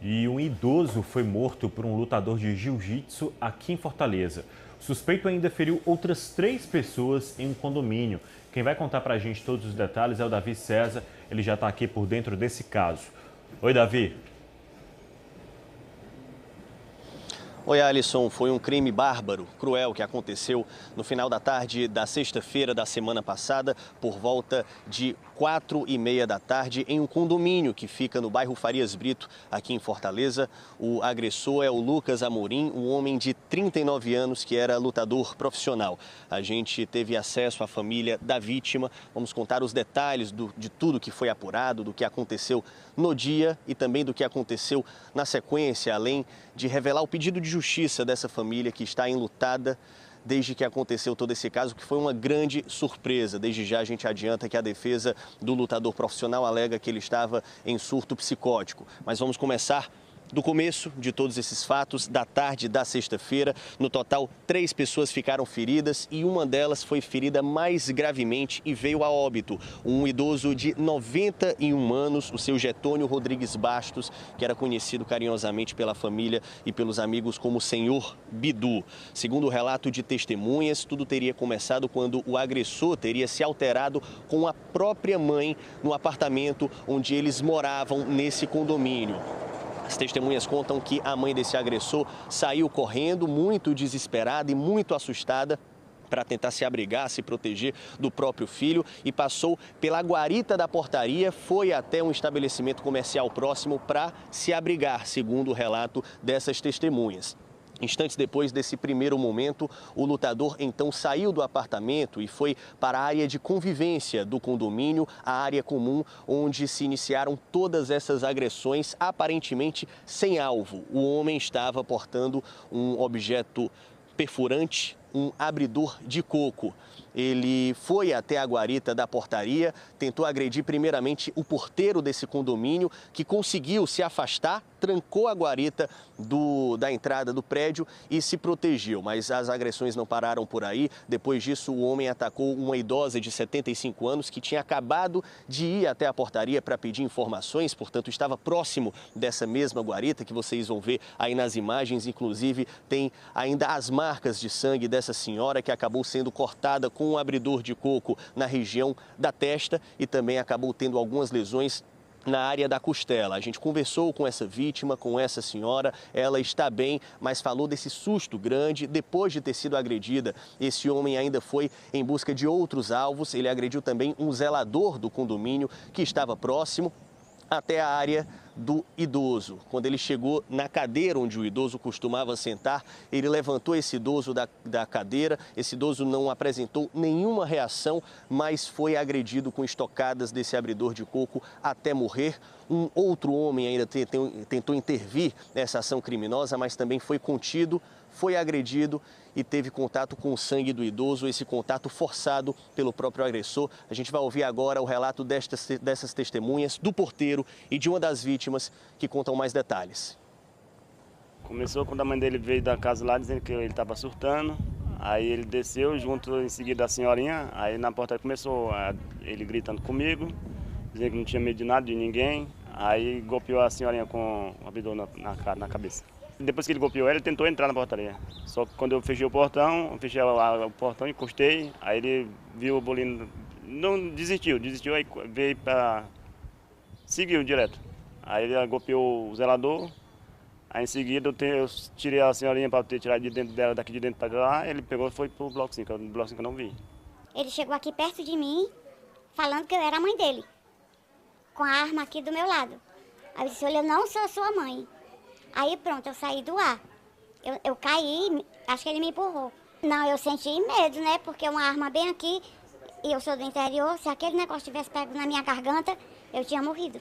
E um idoso foi morto por um lutador de jiu-jitsu aqui em Fortaleza. O suspeito ainda feriu outras 3 pessoas em um condomínio. Quem vai contar pra gente todos os detalhes é o Davi César. Ele já está aqui por dentro desse caso. Oi, Davi. Oi, Alisson. Foi um crime bárbaro, cruel, que aconteceu no final da tarde da sexta-feira da semana passada, por volta de 4h30 da tarde, em um condomínio que fica no bairro Farias Brito, aqui em Fortaleza. O agressor é o Lucas Amorim, um homem de 39 anos que era lutador profissional. A gente teve acesso à família da vítima. Vamos contar os detalhes de tudo que foi apurado, do que aconteceu no dia e também do que aconteceu na sequência, além de revelar o pedido de justiça dessa família que está enlutada desde que aconteceu todo esse caso, que foi uma grande surpresa. Desde já a gente adianta que a defesa do lutador profissional alega que ele estava em surto psicótico. Mas vamos começar do começo de todos esses fatos, da tarde da sexta-feira. No total, 3 pessoas ficaram feridas e uma delas foi ferida mais gravemente e veio a óbito. Um idoso de 91 anos, o seu Getônio Rodrigues Bastos, que era conhecido carinhosamente pela família e pelos amigos como Senhor Bidu. Segundo o relato de testemunhas, tudo teria começado quando o agressor teria se alterado com a própria mãe no apartamento onde eles moravam nesse condomínio. As testemunhas contam que a mãe desse agressor saiu correndo, muito desesperada e muito assustada, para tentar se abrigar, se proteger do próprio filho, e passou pela guarita da portaria, foi até um estabelecimento comercial próximo para se abrigar, segundo o relato dessas testemunhas. Instantes depois desse primeiro momento, o lutador então saiu do apartamento e foi para a área de convivência do condomínio, a área comum onde se iniciaram todas essas agressões, aparentemente sem alvo. O homem estava portando um objeto perfurante, um abridor de coco. Ele foi até a guarita da portaria, tentou agredir primeiramente o porteiro desse condomínio, que conseguiu se afastar, trancou a guarita da entrada do prédio e se protegeu. Mas as agressões não pararam por aí. Depois disso, o homem atacou uma idosa de 75 anos que tinha acabado de ir até a portaria para pedir informações, portanto estava próximo dessa mesma guarita que vocês vão ver aí nas imagens. Inclusive, tem ainda as marcas de sangue dessa senhora que acabou sendo cortada com um abridor de coco na região da testa e também acabou tendo algumas lesões na área da costela. A gente conversou com essa vítima, com essa senhora, ela está bem, mas falou desse susto grande depois de ter sido agredida. Esse homem ainda foi em busca de outros alvos, ele agrediu também um zelador do condomínio que estava próximo até a área do idoso. Quando ele chegou na cadeira onde o idoso costumava sentar, ele levantou esse idoso da cadeira. Esse idoso não apresentou nenhuma reação, mas foi agredido com estocadas desse abridor de coco até morrer. Um outro homem ainda tentou intervir nessa ação criminosa, mas também foi contido, foi agredido e teve contato com o sangue do idoso, esse contato forçado pelo próprio agressor. A gente vai ouvir agora o relato dessas testemunhas, do porteiro e de uma das vítimas que contam mais detalhes. Começou quando a mãe dele veio da casa lá dizendo que ele estava surtando. Aí ele desceu junto em seguida da senhorinha. Aí na porta começou ele gritando comigo, dizendo que não tinha medo de nada, de ninguém. Aí golpeou a senhorinha com o abridor na cabeça. Depois que ele golpeou ela, ele tentou entrar na portaria. Só que quando eu fechei o portão, o portão, encostei, aí ele viu o bolinho, não desistiu, aí veio para... seguiu direto. Aí ele golpeou o zelador, aí em seguida eu tirei a senhorinha para tirar de dentro dela, daqui de dentro para lá, ele pegou e foi pro bloco 5, o bloco 5 eu não vi. Ele chegou aqui perto de mim, falando que eu era a mãe dele, com a arma aqui do meu lado. Aí eu disse, olha, eu não sou sua mãe. Aí pronto, eu saí do ar. Eu caí, acho que ele me empurrou. Não, eu senti medo, né? Porque uma arma bem aqui, e eu sou do interior, se aquele negócio tivesse pego na minha garganta, eu tinha morrido.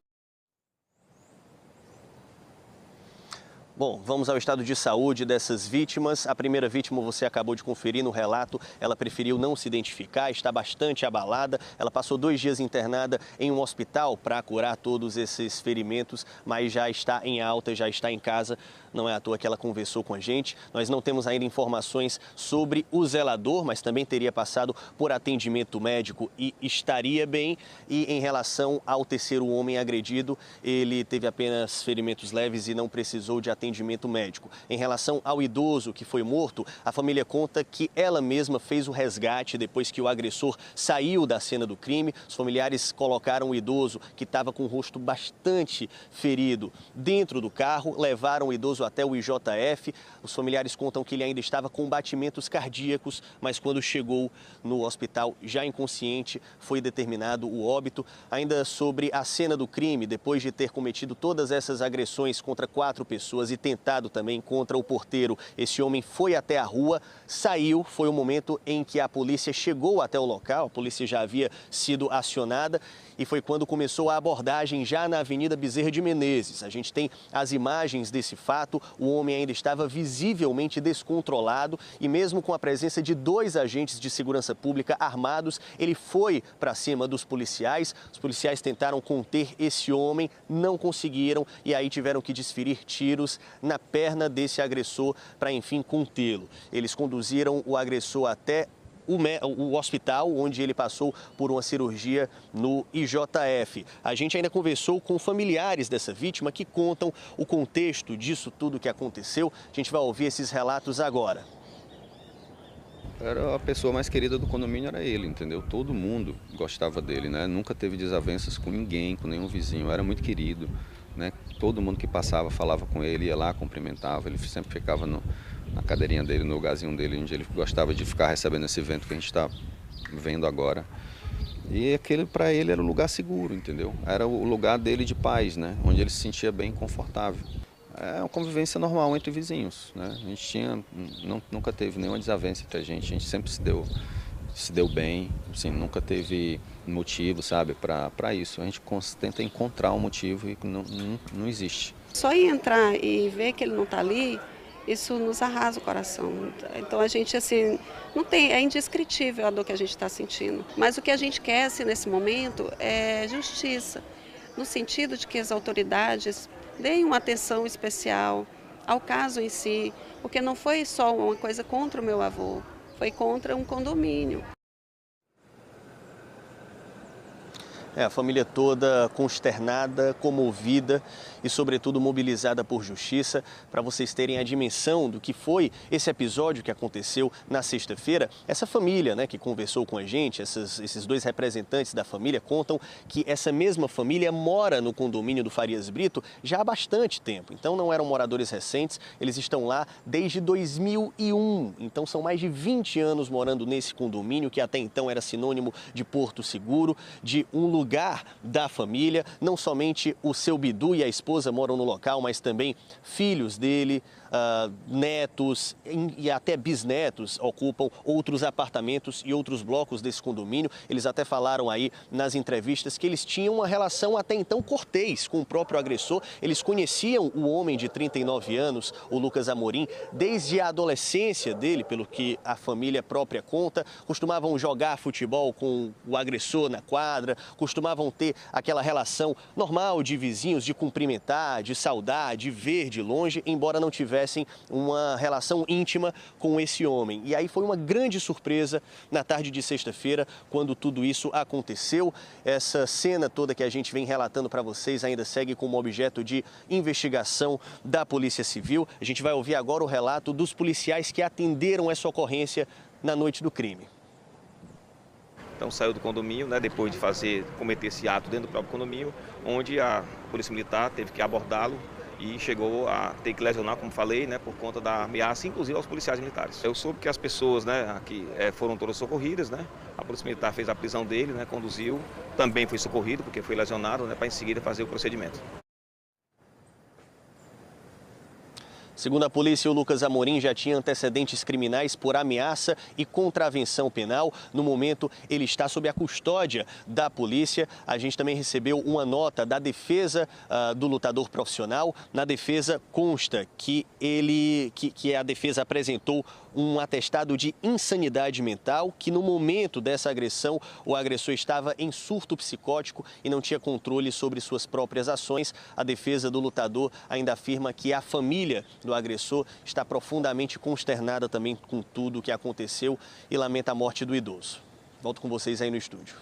Bom, vamos ao estado de saúde dessas vítimas. A primeira vítima você acabou de conferir no relato. Ela preferiu não se identificar, está bastante abalada. Ela passou 2 dias internada em um hospital para curar todos esses ferimentos, mas já está em alta, já está em casa. Não é à toa que ela conversou com a gente. Nós não temos ainda informações sobre o zelador, mas também teria passado por atendimento médico e estaria bem. E em relação ao terceiro homem agredido, ele teve apenas ferimentos leves e não precisou de atendimento médico. Em relação ao idoso que foi morto, a família conta que ela mesma fez o resgate depois que o agressor saiu da cena do crime. Os familiares colocaram o idoso, que estava com o rosto bastante ferido, dentro do carro, levaram o idoso até o IJF. Os familiares contam que ele ainda estava com batimentos cardíacos, mas quando chegou no hospital já inconsciente, foi determinado o óbito. Ainda sobre a cena do crime, depois de ter cometido todas essas agressões contra 4 pessoas e tentado também contra o porteiro, esse homem foi até a rua, saiu. Foi o momento em que a polícia chegou até o local, a polícia já havia sido acionada e foi quando começou a abordagem já na Avenida Bezerra de Menezes. A gente tem as imagens desse fato, o homem ainda estava visivelmente descontrolado e mesmo com a presença de 2 agentes de segurança pública armados, ele foi para cima dos policiais. Os policiais tentaram conter esse homem, não conseguiram e aí tiveram que desferir tiros na perna desse agressor para, enfim, contê-lo. Eles conduziram o agressor até o hospital, onde ele passou por uma cirurgia no IJF. A gente ainda conversou com familiares dessa vítima que contam o contexto disso tudo que aconteceu. A gente vai ouvir esses relatos agora. Era a pessoa mais querida do condomínio, era ele, entendeu? Todo mundo gostava dele, né? Nunca teve desavenças com ninguém, com nenhum vizinho. Era muito querido, né? Todo mundo que passava falava com ele, ia lá, cumprimentava. Ele sempre ficava na cadeirinha dele, no lugarzinho dele, onde ele gostava de ficar recebendo esse vento que a gente está vendo agora. E aquele, para ele, era o lugar seguro, entendeu? Era o lugar dele de paz, né? Onde ele se sentia bem confortável. É uma convivência normal entre vizinhos, né? A gente nunca teve nenhuma desavença entre a gente sempre se deu bem, assim, nunca teve motivo, sabe, para isso. A gente tenta encontrar um motivo e não existe. Só ir entrar e ver que ele não está ali, isso nos arrasa o coração. Então a gente, assim, não tem, é indescritível a dor que a gente está sentindo. Mas o que a gente quer, assim, nesse momento é justiça, no sentido de que as autoridades deem uma atenção especial ao caso em si, porque não foi só uma coisa contra o meu avô, foi contra um condomínio. A família toda consternada, comovida e, sobretudo, mobilizada por justiça. Para vocês terem a dimensão do que foi esse episódio que aconteceu na sexta-feira, essa família, né, que conversou com a gente, esses 2 representantes da família, contam que essa mesma família mora no condomínio do Farias Brito já há bastante tempo. Então, não eram moradores recentes, eles estão lá desde 2001. Então, são mais de 20 anos morando nesse condomínio, que até então era sinônimo de porto seguro, de um lugar da família. Não somente o seu Bidu e a esposa moram no local, mas também filhos dele, netos e até bisnetos ocupam outros apartamentos e outros blocos desse condomínio. Eles até falaram aí nas entrevistas que eles tinham uma relação até então cortês com o próprio agressor. Eles conheciam o homem de 39 anos, o Lucas Amorim, desde a adolescência dele, pelo que a família própria conta. Costumavam jogar futebol com o agressor na quadra, costumavam ter aquela relação normal de vizinhos, de cumprimentar, de saudar, de ver de longe, embora não tivessem uma relação íntima com esse homem. E aí foi uma grande surpresa na tarde de sexta-feira, quando tudo isso aconteceu. Essa cena toda que a gente vem relatando para vocês ainda segue como objeto de investigação da Polícia Civil. A gente vai ouvir agora o relato dos policiais que atenderam essa ocorrência na noite do crime. Então saiu do condomínio, né, depois de cometer esse ato dentro do próprio condomínio, onde a Polícia Militar teve que abordá-lo e chegou a ter que lesionar, como falei, né, por conta da ameaça, inclusive aos policiais militares. Eu soube que as pessoas, né, aqui foram todas socorridas, né, a Polícia Militar fez a prisão dele, né, conduziu, também foi socorrido porque foi lesionado, né, para em seguida fazer o procedimento. Segundo a polícia, o Lucas Amorim já tinha antecedentes criminais por ameaça e contravenção penal. No momento, ele está sob a custódia da polícia. A gente também recebeu uma nota da defesa do lutador profissional. Na defesa consta que a defesa apresentou um atestado de insanidade mental, que no momento dessa agressão, o agressor estava em surto psicótico e não tinha controle sobre suas próprias ações. A defesa do lutador ainda afirma que a família do agressor está profundamente consternada também com tudo o que aconteceu e lamenta a morte do idoso. Volto com vocês aí no estúdio.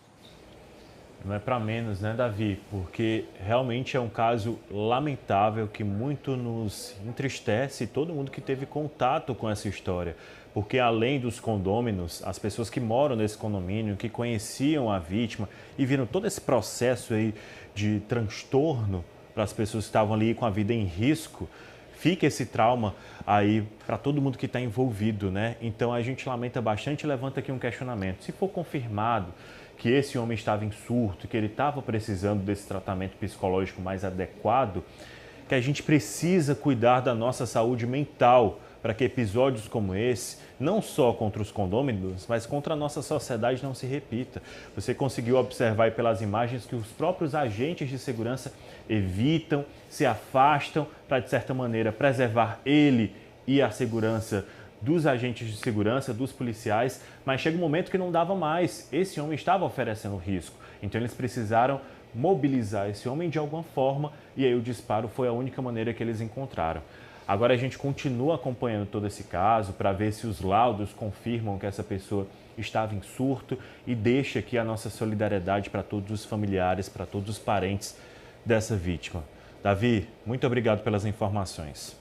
Não é para menos, né, Davi? Porque realmente é um caso lamentável que muito nos entristece, todo mundo que teve contato com essa história. Porque além dos condôminos, as pessoas que moram nesse condomínio, que conheciam a vítima e viram todo esse processo aí de transtorno para as pessoas que estavam ali com a vida em risco, fica esse trauma aí para todo mundo que está envolvido, né? Então a gente lamenta bastante e levanta aqui um questionamento. Se for confirmado que esse homem estava em surto, que ele estava precisando desse tratamento psicológico mais adequado, que a gente precisa cuidar da nossa saúde mental para que episódios como esse, não só contra os condôminos, mas contra a nossa sociedade não se repita. Você conseguiu observar aí pelas imagens que os próprios agentes de segurança evitam, se afastam para, de certa maneira, preservar ele e a segurança dos agentes de segurança, dos policiais, mas chega um momento que não dava mais. Esse homem estava oferecendo risco, então eles precisaram mobilizar esse homem de alguma forma e aí o disparo foi a única maneira que eles encontraram. Agora a gente continua acompanhando todo esse caso para ver se os laudos confirmam que essa pessoa estava em surto e deixa aqui a nossa solidariedade para todos os familiares, para todos os parentes dessa vítima. Davi, muito obrigado pelas informações.